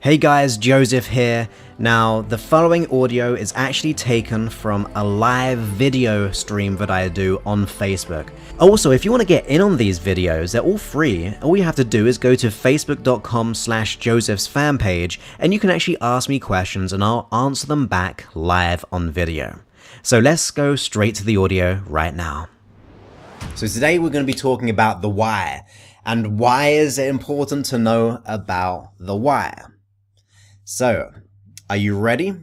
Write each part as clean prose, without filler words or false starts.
Hey guys, Joseph here. Now, the following audio is actually taken from a live video stream that I do on Facebook. Also, if you want to get in on these videos, they're all free. All you have to do is go to facebook.com/Joseph's fan page, and you can actually ask me questions and I'll answer them back live on video. So let's go straight to the audio right now. So today we're going to be talking about the why. And why is it important to know about the why? So, are you ready?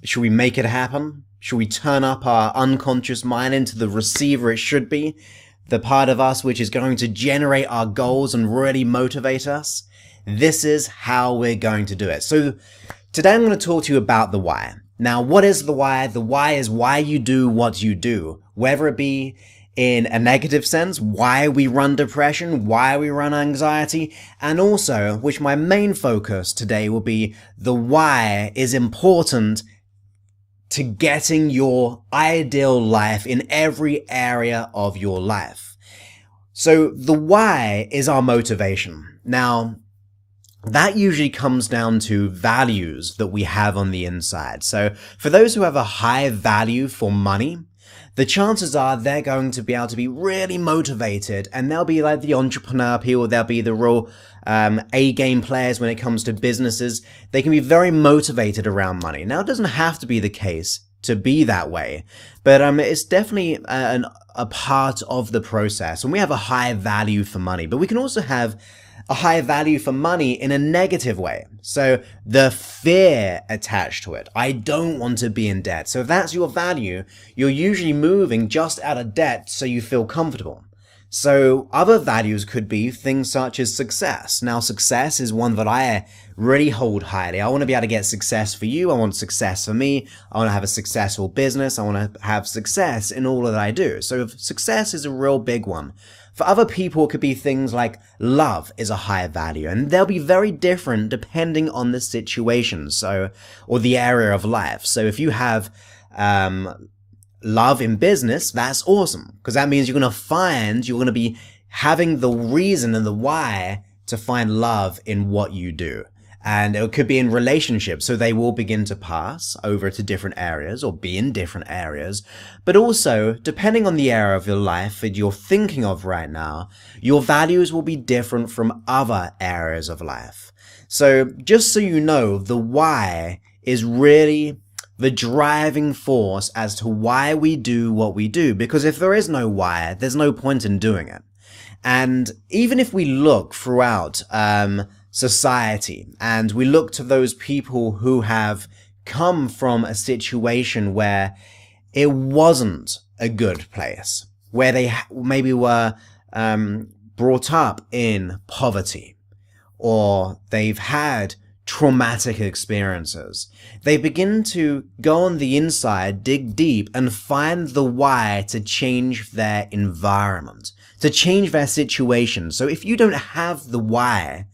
Should we make it happen? Should we turn up our unconscious mind into the receiver it should be? The part of us which is going to generate our goals and really motivate us? This is how we're going to do it. So, today I'm going to talk to you about the why. Now, what is the why? The why is why you do what you do. Whether it be in a negative sense, why we run depression, why we run anxiety, and also, which my main focus today will be, the why is important to getting your ideal life in every area of your life. So the why is our motivation. Now, that usually comes down to values that we have on the inside. So for those who have a high value for money, the chances are they're going to be able to be really motivated, and they'll be like the entrepreneur people, they'll be the real A-game players when it comes to businesses. They can be very motivated around money. Now, it doesn't have to be the case to be that way, but it's definitely a part of the process. And we have a high value for money, but we can also have a high value for money in a negative way. So the fear attached to it. I don't want to be in debt. So if that's your value, you're usually moving just out of debt so you feel comfortable. So other values could be things such as success. Now, success is one that I really hold highly. I want to be able to get success for you. I want success for me. I want to have a successful business. I want to have success in all that I do. So success is a real big one. For other people, it could be things like love is a higher value, and they'll be very different depending on the situation, or the area of life. So if you have love in business, that's awesome, because that means you're going to be having the reason and the why to find love in what you do. And it could be in relationships, so they will begin to pass over to different areas or be in different areas. But also, depending on the area of your life that you're thinking of right now, your values will be different from other areas of life. So just so you know, the why is really the driving force as to why we do what we do. Because if there is no why, there's no point in doing it. And even if we look throughout society, and we look to those people who have come from a situation where it wasn't a good place, where they maybe were brought up in poverty, or they've had traumatic experiences, they begin to go on the inside, dig deep, and find the why to change their environment, to change their situation. So if you don't have the why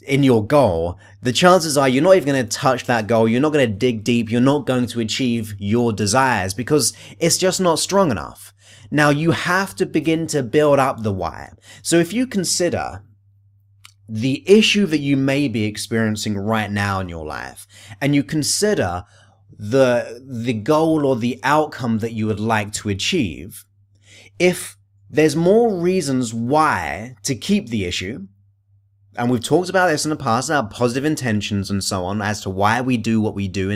in your goal, the chances are you're not even going to touch that goal. You're not going to dig deep. You're not going to achieve your desires because it's just not strong enough. Now you have to begin to build up the why. So if you consider the issue that you may be experiencing right now in your life, and you consider the goal or the outcome that you would like to achieve, if there's more reasons why to keep the issue, and we've talked about this in the past, our positive intentions and so on, as to why we do what we do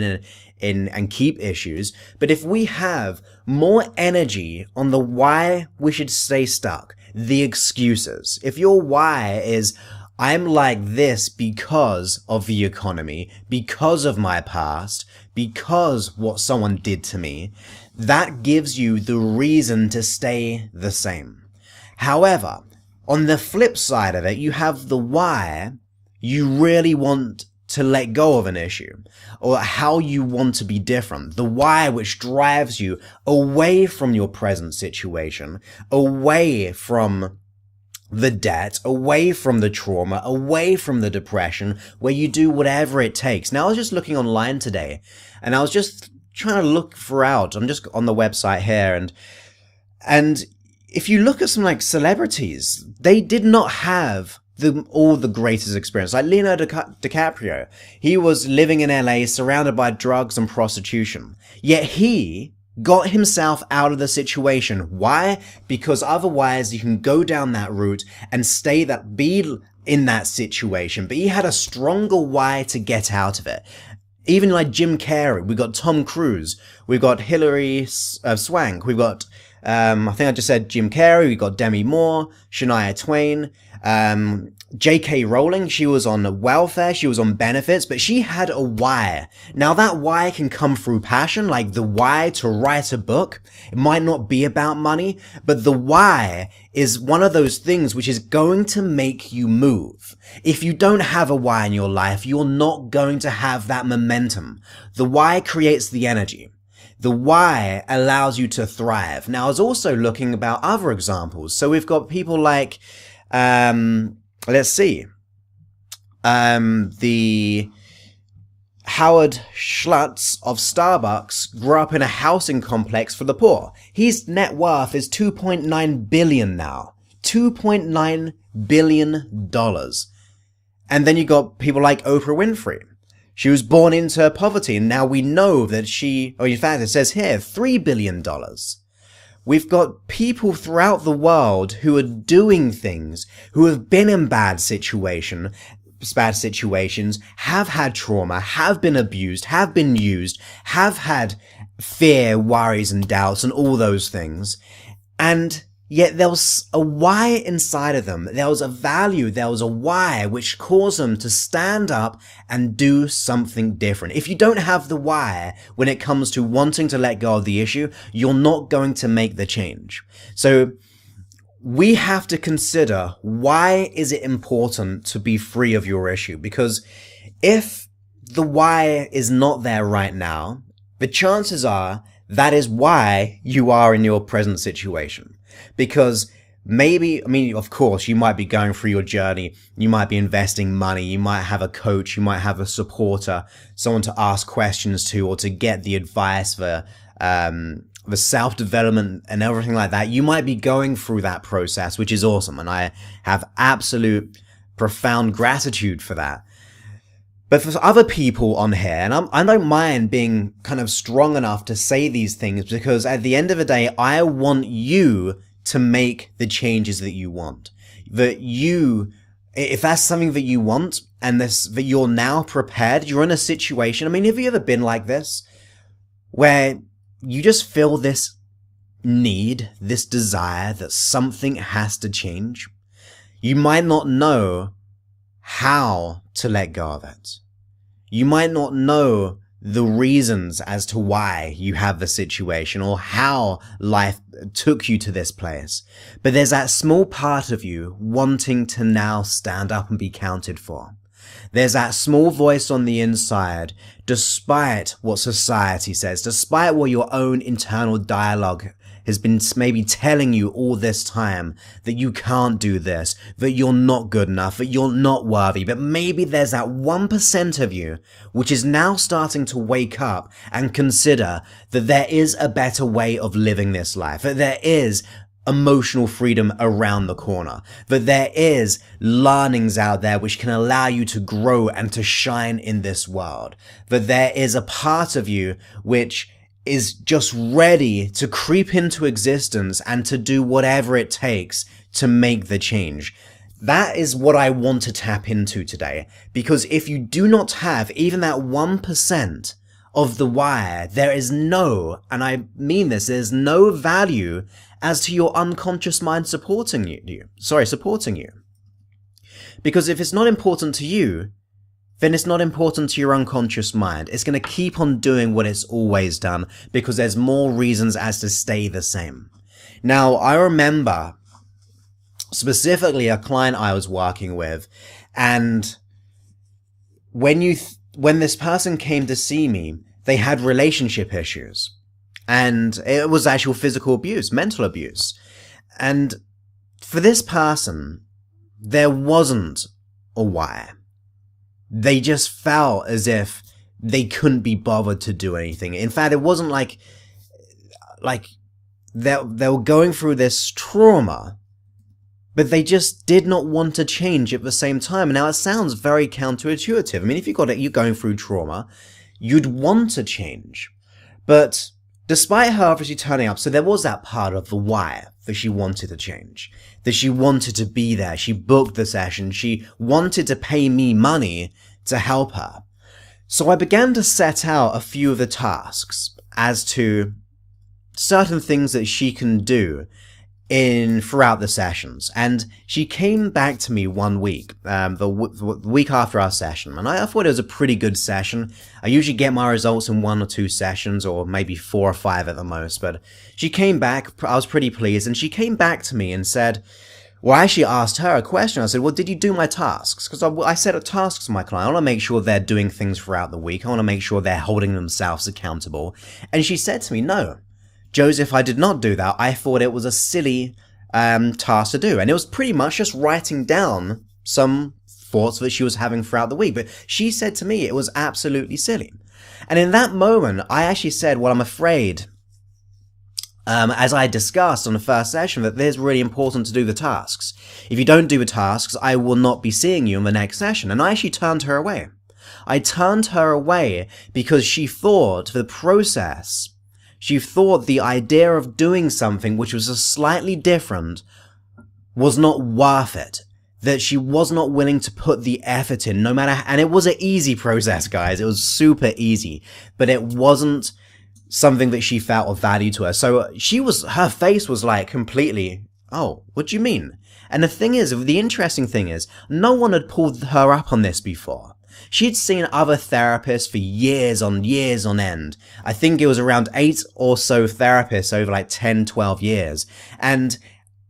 and keep issues. But if we have more energy on the why we should stay stuck, the excuses, if your why is, I'm like this because of the economy, because of my past, because what someone did to me, that gives you the reason to stay the same. However, on the flip side of it, you have the why you really want to let go of an issue, or how you want to be different. The why which drives you away from your present situation, away from the debt, away from the trauma, away from the depression, where you do whatever it takes. Now, I was just looking online today, and I was just trying to look throughout. I'm just on the website here, and if you look at some like celebrities, they did not have all the greatest experience. Like Leonardo DiCaprio, he was living in LA surrounded by drugs and prostitution. Yet he got himself out of the situation. Why? Because otherwise you can go down that route and be in that situation. But he had a stronger why to get out of it. Even like Jim Carrey, we got Tom Cruise, we've got Hilary Swank, we've got, I think I just said Jim Carrey, we've got Demi Moore, Shania Twain, J.K. Rowling, she was on welfare, she was on benefits, but she had a why. Now that why can come through passion, like the why to write a book. It might not be about money, but the why is one of those things which is going to make you move. If you don't have a why in your life, you're not going to have that momentum. The why creates the energy. The why allows you to thrive. Now, I was also looking about other examples. So we've got people like, let's see. The Howard Schultz of Starbucks grew up in a housing complex for the poor. His net worth is $2.9 billion now. $2.9 billion. And then you got people like Oprah Winfrey. She was born into poverty, and now we know that in fact, it says here, $3 billion. We've got people throughout the world who are doing things, who have been in bad situations, have had trauma, have been abused, have been used, have had fear, worries, and doubts, and all those things. And yet there was a why inside of them. There was a value, there was a why which caused them to stand up and do something different. If you don't have the why when it comes to wanting to let go of the issue, you're not going to make the change. So we have to consider, why is it important to be free of your issue? Because if the why is not there right now, the chances are that is why you are in your present situation. Because maybe, of course, you might be going through your journey. You might be investing money. You might have a coach. You might have a supporter, someone to ask questions to, or to get the advice for, the self-development and everything like that. You might be going through that process, which is awesome. And I have absolute profound gratitude for that. But for other people on here, and I don't mind being kind of strong enough to say these things, because at the end of the day, I want you to make the changes that you want. That you, if that's something that you want, and that you're now prepared, you're in a situation. Have you ever been like this? Where you just feel this need, this desire that something has to change. You might not know how to let go of it. You might not know the reasons as to why you have the situation or how life took you to this place. But there's that small part of you wanting to now stand up and be counted for. There's that small voice on the inside, despite what society says, despite what your own internal dialogue has been maybe telling you all this time, that you can't do this, that you're not good enough, that you're not worthy. But maybe there's that 1% of you which is now starting to wake up and consider that there is a better way of living this life, that there is emotional freedom around the corner, that there is learnings out there which can allow you to grow and to shine in this world, that there is a part of you which is just ready to creep into existence and to do whatever it takes to make the change. That is what I want to tap into today, because if you do not have even that 1% of the why, there is no, and I mean this, there's no value as to your unconscious mind supporting you. Because if it's not important to you, then it's not important to your unconscious mind. It's going to keep on doing what it's always done because there's more reasons as to stay the same. Now, I remember specifically a client I was working with, and when this person came to see me, they had relationship issues. And it was actual physical abuse, mental abuse. And for this person, there wasn't a why. They just felt as if they couldn't be bothered to do anything. In fact, it wasn't like they were going through this trauma, but they just did not want to change at the same time. Now, it sounds very counterintuitive. I mean, if you're going through trauma, you'd want to change. But despite her obviously turning up, so there was that part of the why that she wanted to change, that she wanted to be there. She booked the session. She wanted to pay me money to help her. So I began to set out a few of the tasks as to certain things that she can do throughout the sessions. And she came back to me one week, the week after our session, and I thought it was a pretty good session. I usually get my results in 1 or 2 sessions, or maybe 4 or 5 at the most, but she came back, I was pretty pleased, and she came back to me and said, well, I actually asked her a question. I said, well, did you do my tasks? Because I set up tasks for my client. I want to make sure they're doing things throughout the week. I want to make sure they're holding themselves accountable. And she said to me, no, Joseph, I did not do that. I thought it was a silly task to do. And it was pretty much just writing down some thoughts that she was having throughout the week. But she said to me it was absolutely silly. And in that moment, I actually said, well, I'm afraid, as I discussed on the first session, that it's really important to do the tasks. If you don't do the tasks, I will not be seeing you in the next session. And I actually turned her away. I turned her away because she thought the process, she thought the idea of doing something which was slightly different was not worth it. That she was not willing to put the effort in, no matter, and it was an easy process, guys. It was super easy, but it wasn't something that she felt of value to her. So her face was like completely, oh, what do you mean? And the interesting thing is, no one had pulled her up on this before. She'd seen other therapists for years on end. I think it was around 8 or so therapists over like 10, 12 years. And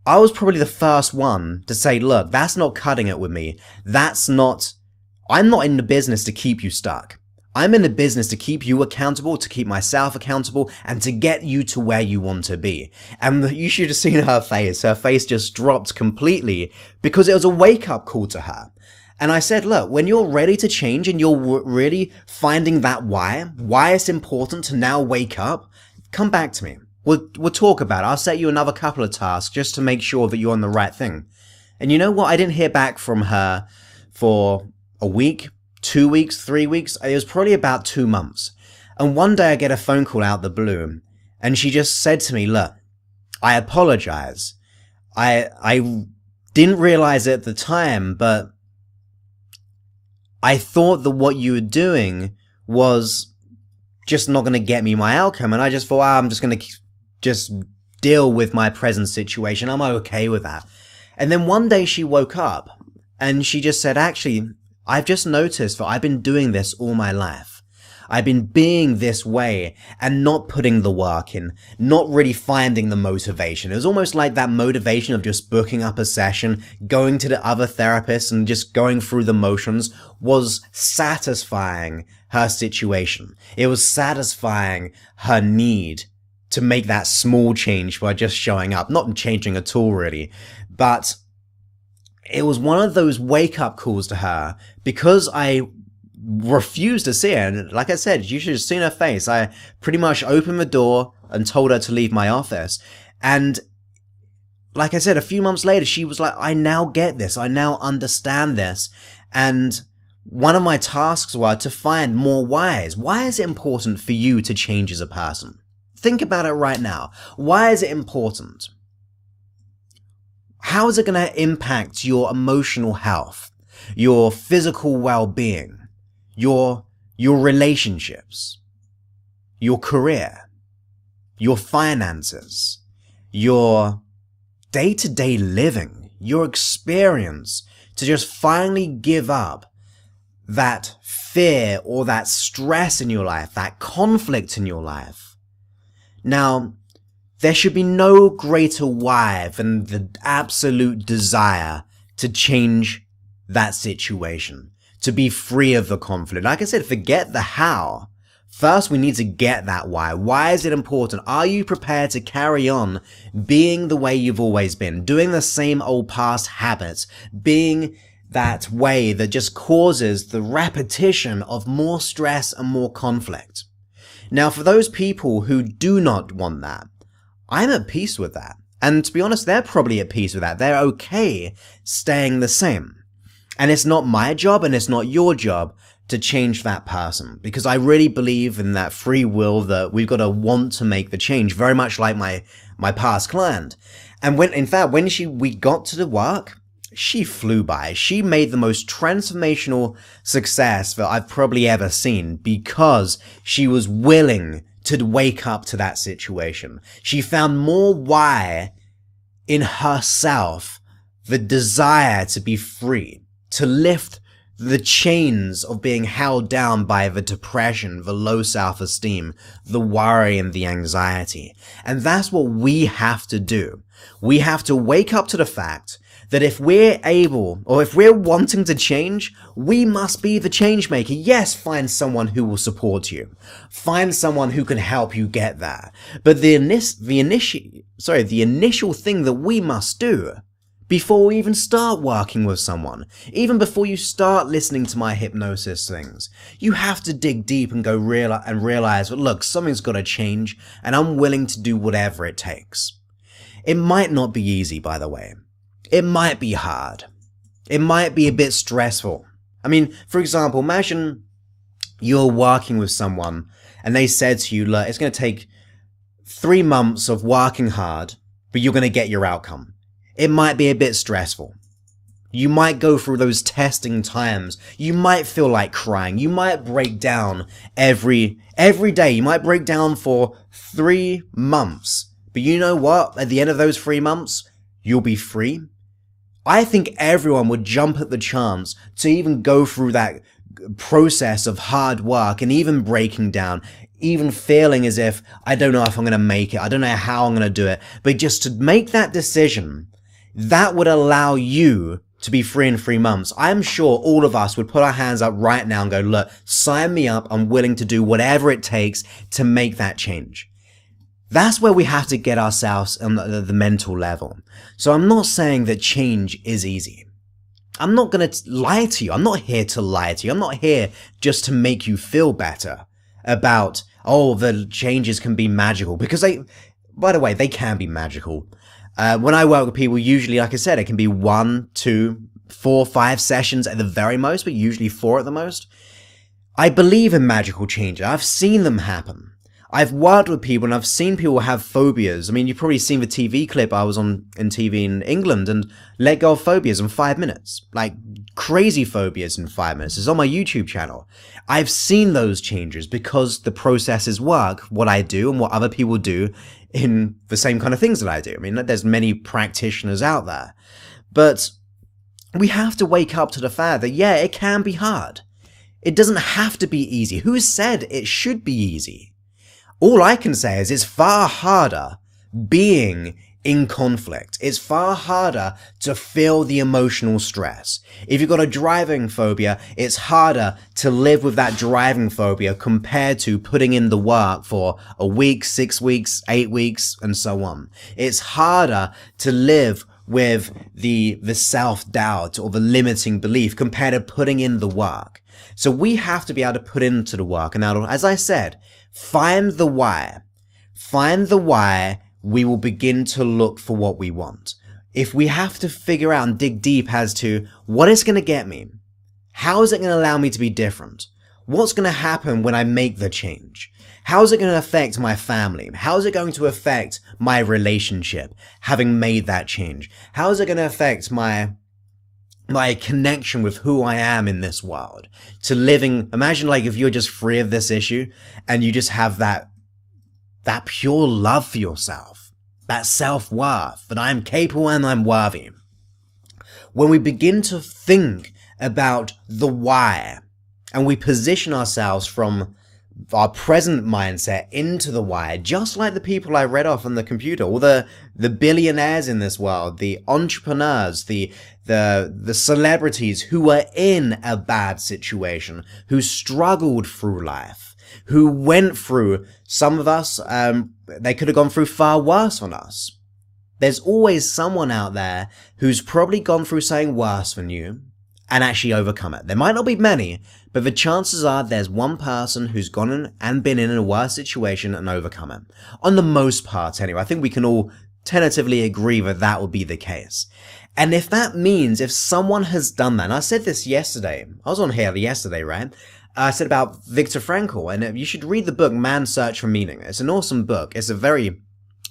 I was probably the first one to say, look, that's not cutting it with me. I'm not in the business to keep you stuck. I'm in the business to keep you accountable, to keep myself accountable, and to get you to where you want to be. And you should have seen her face. Her face just dropped completely because it was a wake-up call to her. And I said, look, when you're ready to change and you're really finding that why it's important to now wake up, come back to me. We'll talk about it. I'll set you another couple of tasks just to make sure that you're on the right thing. And you know what? I didn't hear back from her for a week, 2 weeks, 3 weeks. It was probably about 2 months. And one day I get a phone call out the blue, and she just said to me, look, I apologize. I didn't realize it at the time, but I thought that what you were doing was just not going to get me my outcome. And I just thought, I'm just going to just deal with my present situation. I'm okay with that. And then one day she woke up and she just said, actually, I've just noticed that I've been doing this all my life. I've been being this way and not putting the work in, not really finding the motivation. It was almost like that motivation of just booking up a session, going to the other therapists and just going through the motions was satisfying her situation. It was satisfying her need to make that small change by just showing up, not changing at all really, but it was one of those wake-up calls to her because I refused to see her. And like I said, you should have seen her face. I pretty much opened the door and told her to leave my office. And like I said, a few months later, she was like, I now get this. I now understand this. And one of my tasks were to find more whys. Why is it important for you to change as a person? Think about it right now. Why is it important? How is it going to impact your emotional health, your physical well-being, your relationships, your career, your finances, your day-to-day living, your experience, to just finally give up that fear or that stress in your life, that conflict in your life? Now, there should be no greater why than the absolute desire to change that situation, to be free of the conflict. Like I said, forget the how. First, we need to get that why. Why is it important? Are you prepared to carry on being the way you've always been, doing the same old past habits, being that way that just causes the repetition of more stress and more conflict? Now, for those people who do not want that, I'm at peace with that. And to be honest, they're probably at peace with that. They're okay staying the same. And it's not my job and it's not your job to change that person, because I really believe in that free will, that we've got to want to make the change, very much like my past client. And when we got to the work, she flew by. She made the most transformational success that I've probably ever seen, because she was willing to wake up to that situation. She found more why in herself, the desire to be free, to lift the chains of being held down by the depression, the low self-esteem, the worry and the anxiety. And that's what we have to do. We have to wake up to the fact that if we're able, or if we're wanting to change, we must be the change maker. Yes, find someone who will support you. Find someone who can help you get there. But the initial thing that we must do before we even start working with someone, even before you start listening to my hypnosis things, you have to dig deep and realize, well, look, something's got to change, and I'm willing to do whatever it takes. It might not be easy, by the way. It might be hard. It might be a bit stressful. I mean, for example, imagine you're working with someone and they said to you, look, it's going to take 3 months of working hard, but you're going to get your outcome. It might be a bit stressful. You might go through those testing times. You might feel like crying. You might break down every day. You might break down for 3 months. But you know what? At the end of those 3 months, you'll be free. I think everyone would jump at the chance to even go through that process of hard work and even breaking down, even feeling as if, I don't know if I'm going to make it. I don't know how I'm going to do it. But just to make that decision, that would allow you to be free in 3 months. I'm sure all of us would put our hands up right now and go, look, sign me up. I'm willing to do whatever it takes to make that change. That's where we have to get ourselves on the mental level. So I'm not saying that change is easy. I'm not going to lie to you. I'm not here to lie to you. I'm not here just to make you feel better about, oh, the changes can be magical. Because by the way, they can be magical. When I work with people, usually, like I said, it can be 1, 2, 4, 5 sessions at the very most, but usually 4 at the most. I believe in magical change. I've seen them happen. I've worked with people and I've seen people have phobias. I mean, you've probably seen the TV clip I was on in TV in England, and let go of phobias in 5 minutes. Like crazy phobias in 5 minutes. It's on my YouTube channel. I've seen those changes because the processes work, what I do and what other people do in the same kind of things that I do. I mean, there's many practitioners out there. But we have to wake up to the fact that, yeah, it can be hard. It doesn't have to be easy. Who said it should be easy? All I can say is it's far harder being in conflict. It's far harder to feel the emotional stress. If you've got a driving phobia, it's harder to live with that driving phobia compared to putting in the work for a week, 6 weeks, 8 weeks, and so on. It's harder to live with the self-doubt or the limiting belief compared to putting in the work. So we have to be able to put into the work. And now, as I said, find the why. Find the why, we will begin to look for what we want. If we have to figure out and dig deep as to what it's going to get me, how is it going to allow me to be different? What's going to happen when I make the change? How is it going to affect my family? How is it going to affect my relationship, having made that change? How is it going to affect my connection with who I am in this world? To living, imagine like if you're just free of this issue and you just have that pure love for yourself, that self-worth, that I'm capable and I'm worthy. When we begin to think about the why and we position ourselves from our present mindset into the why, just like the people I read off on the computer, all the billionaires in this world, the entrepreneurs, the celebrities who are in a bad situation, who struggled through life, who went through, some of us, they could have gone through far worse than us. There's always someone out there who's probably gone through something worse than you and actually overcome it. There might not be many, but the chances are there's one person who's gone in and been in a worse situation and overcome it. On the most part, anyway. I think we can all tentatively agree that that would be the case. And if that means if someone has done that, and I said this yesterday, I was on here yesterday, right? I said about Viktor Frankl, and you should read the book Man's Search for Meaning. It's an awesome book. It's a very,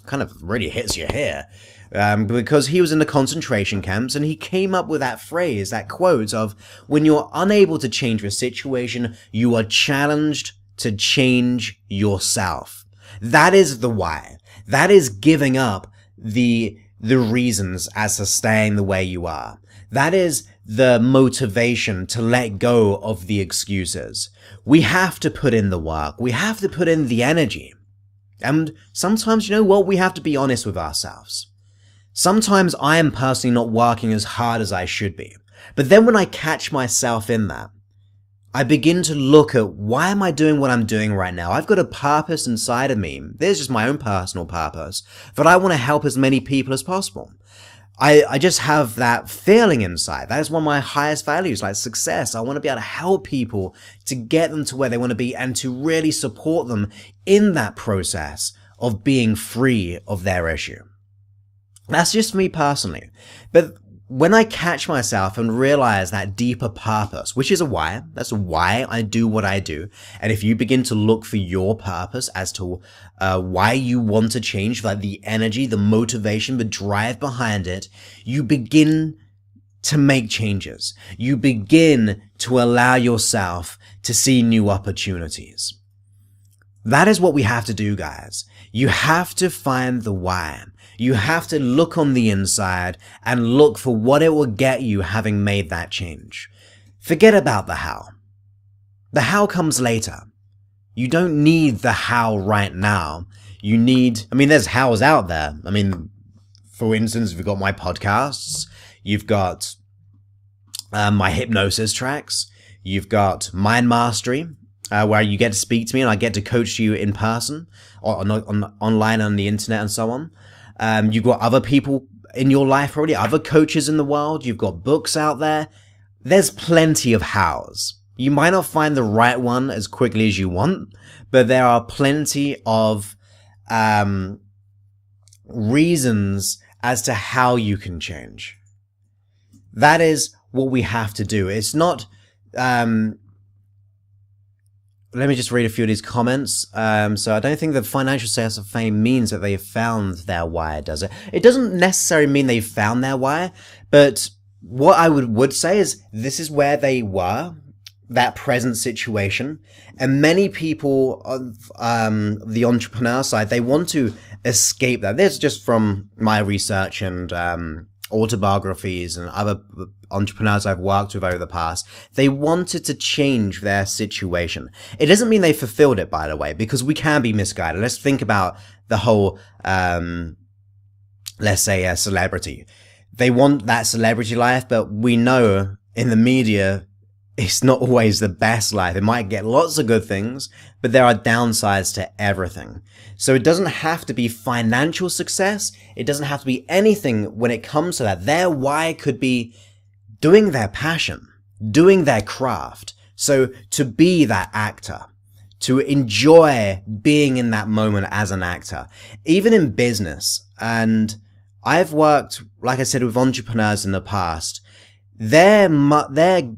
kind of really hits you here. Because he was in the concentration camps and he came up with that phrase, that quote of, when you're unable to change the situation, you are challenged to change yourself. That is the why. That is giving up the reasons as to staying the way you are. That is the motivation to let go of the excuses. We have to put in the work. We have to put in the energy. And sometimes, you know what? We have to be honest with ourselves. Sometimes I am personally not working as hard as I should be. But then when I catch myself in that, I begin to look at, why am I doing what I'm doing right now? I've got a purpose inside of me. There's just my own personal purpose, that I want to help as many people as possible. I just have that feeling inside. That is one of my highest values, like success. I want to be able to help people to get them to where they want to be and to really support them in that process of being free of their issue. That's just me personally. But when I catch myself and realize that deeper purpose, which is a why, that's why I do what I do. And if you begin to look for your purpose as to why you want to change, like the energy, the motivation, the drive behind it, you begin to make changes. You begin to allow yourself to see new opportunities. That is what we have to do, guys. You have to find the why. You have to look on the inside and look for what it will get you having made that change. Forget about the how. The how comes later. You don't need the how right now. You need, there's hows out there. For instance, you've got my podcasts, you've got my hypnosis tracks, you've got Mind Mastery, where you get to speak to me and I get to coach you in person or online on the internet and so on. You've got other people in your life already, other coaches in the world. You've got books out there. There's plenty of hows. You might not find the right one as quickly as you want, but there are plenty of reasons as to how you can change. That is what we have to do. It's not... Let me just read a few of these comments. So I don't think the financial success of fame means that they've found their why, does it? It doesn't necessarily mean they've found their why, but what I would say is this is where they were, that present situation. And many people on the entrepreneur side, they want to escape that. This is just from my research and autobiographies and other entrepreneurs I've worked with over the past. They wanted to change their situation. It doesn't mean they fulfilled it, by the way, because we can be misguided. Let's think about the whole, let's say a celebrity. They want that celebrity life, but we know in the media, it's not always the best life. It might get lots of good things, but there are downsides to everything. So it doesn't have to be financial success. It doesn't have to be anything when it comes to that. Their why could be doing their passion, doing their craft. So to be that actor, to enjoy being in that moment as an actor, even in business. And I've worked, like I said, with entrepreneurs in the past. Their mindset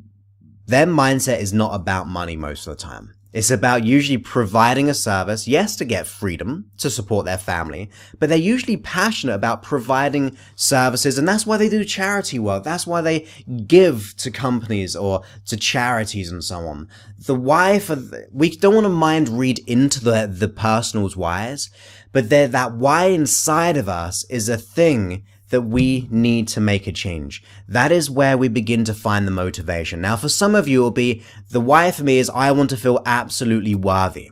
is not about money most of the time. It's about usually providing a service, yes, to get freedom to support their family, but they're usually passionate about providing services, and that's why they do charity work. That's why they give to companies or to charities and so on. The why we don't want to mind read into the personal's whys, but that why inside of us is a thing that we need to make a change. That is where we begin to find the motivation. Now, for some of you, it will be, the why for me is I want to feel absolutely worthy.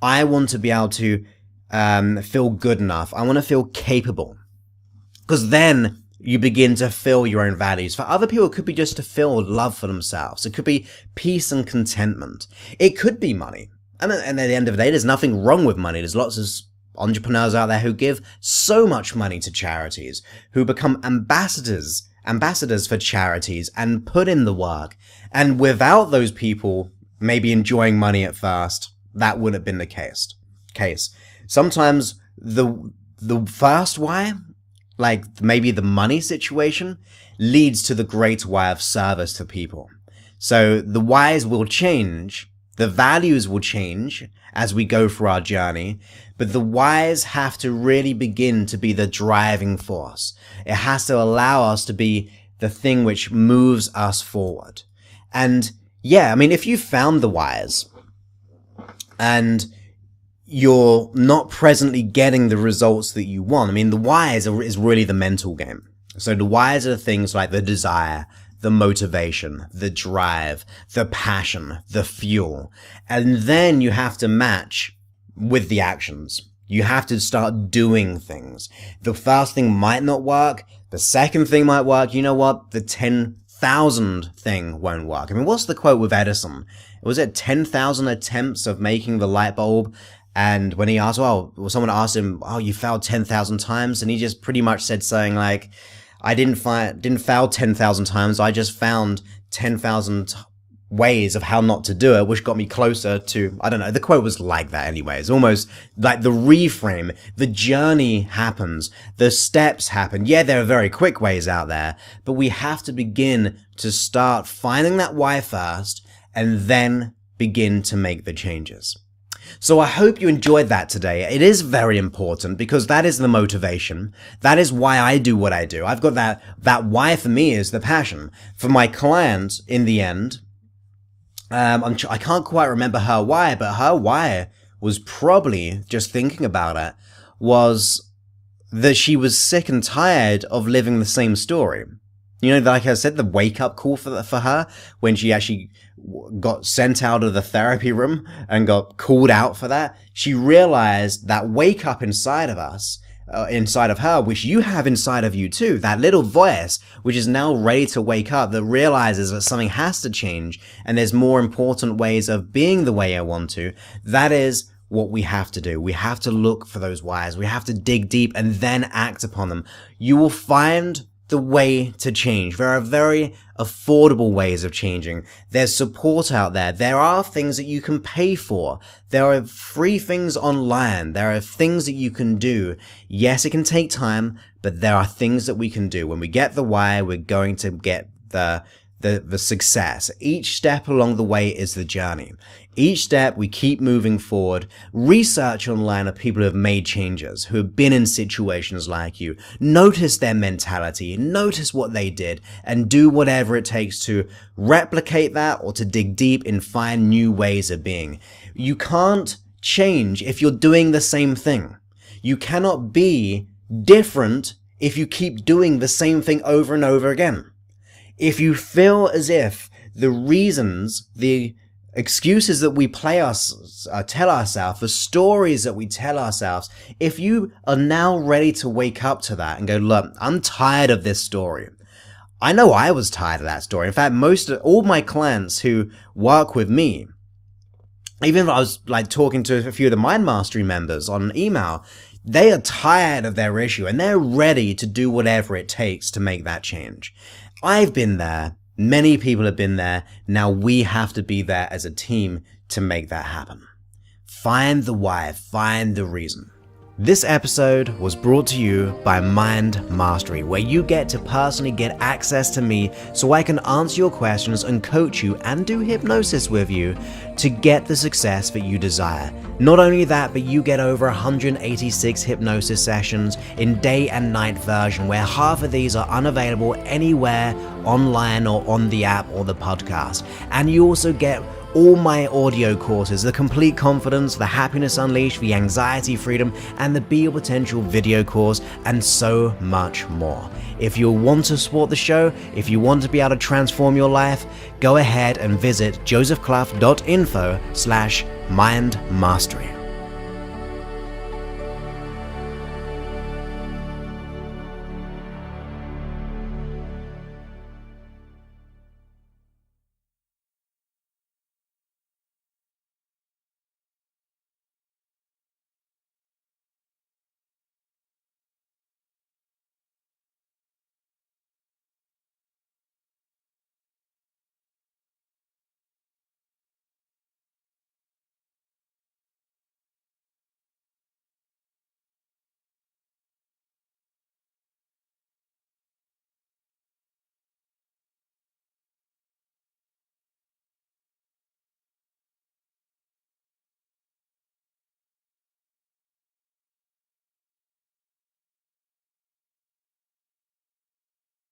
I want to be able to feel good enough. I want to feel capable. Because then you begin to feel your own values. For other people, it could be just to feel love for themselves. It could be peace and contentment. It could be money. And at the end of the day, there's nothing wrong with money. There's lots of entrepreneurs out there who give so much money to charities, who become ambassadors for charities and put in the work. And without those people maybe enjoying money at first, that wouldn't have been the case. Sometimes the first why like maybe the money situation, leads to the greater why of service to people. So the whys will change, the values will change as we go through our journey, but the whys have to really begin to be the driving force. It has to allow us to be the thing which moves us forward. And yeah, I mean, if you found the whys and you're not presently getting the results that you want, I mean, the whys is really the mental game. So the whys are the things like the desire, the motivation, the drive, the passion, the fuel. And then you have to match with the actions. You have to start doing things. The first thing might not work. The second thing might work. You know what? The 10,000 thing won't work. I mean, what's the quote with Edison? Was it 10,000 attempts of making the light bulb? And when he asked, someone asked him, you failed 10,000 times. And he just pretty much said something like, I didn't fail 10,000 times. I just found 10,000 ways of how not to do it, which got me closer to, I don't know, the quote was like that anyway. It's almost like the reframe, the journey happens, the steps happen. Yeah, there are very quick ways out there, but we have to begin to start finding that why first and then begin to make the changes. So I hope you enjoyed that today. It is very important because that is the motivation. That is why I do what I do. I've got that why for me is the passion. For my client, in the end, I can't quite remember her why, but her why was probably, just thinking about it, was that she was sick and tired of living the same story. You know, like I said, the wake-up call for her when she actually got sent out of the therapy room and got called out for that. She realized that wake-up inside of us, inside of her, which you have inside of you too, that little voice which is now ready to wake up, that realizes that something has to change and there's more important ways of being the way I want to. That is what we have to do. We have to look for those whys. We have to dig deep and then act upon them. You will find the way to change. There are very affordable ways of changing. There's support out there. There are things that you can pay for. There are free things online. There are things that you can do. Yes, it can take time, but there are things that we can do. When we get the why, we're going to get the success. Each step along the way is the journey. Each step we keep moving forward. Research online of people who have made changes, who have been in situations like you. Notice their mentality, notice what they did, and do whatever it takes to replicate that or to dig deep and find new ways of being. You can't change if you're doing the same thing. You cannot be different if you keep doing the same thing over and over again. If you feel as if the reasons, the excuses that we tell ourselves, the stories that we tell ourselves, if you are now ready to wake up to that and go, look, I'm tired of this story. I know I was tired of that story. In fact, all my clients who work with me, even if I was like talking to a few of the Mind Mastery members on email, they are tired of their issue and they're ready to do whatever it takes to make that change. I've been there. Many people have been there. Now we have to be there as a team to make that happen. Find the why, find the reason. This episode was brought to you by Mind Mastery, where you get to personally get access to me so I can answer your questions and coach you and do hypnosis with you to get the success that you desire. Not only that, but you get over 186 hypnosis sessions in day and night version, where half of these are unavailable anywhere online or on the app or the podcast. And you also get all my audio courses, the Complete Confidence, the Happiness Unleashed, the Anxiety Freedom, and the Be Your Potential video course, and so much more. If you want to support the show, if you want to be able to transform your life, go ahead and visit josephclough.info/mindmastery.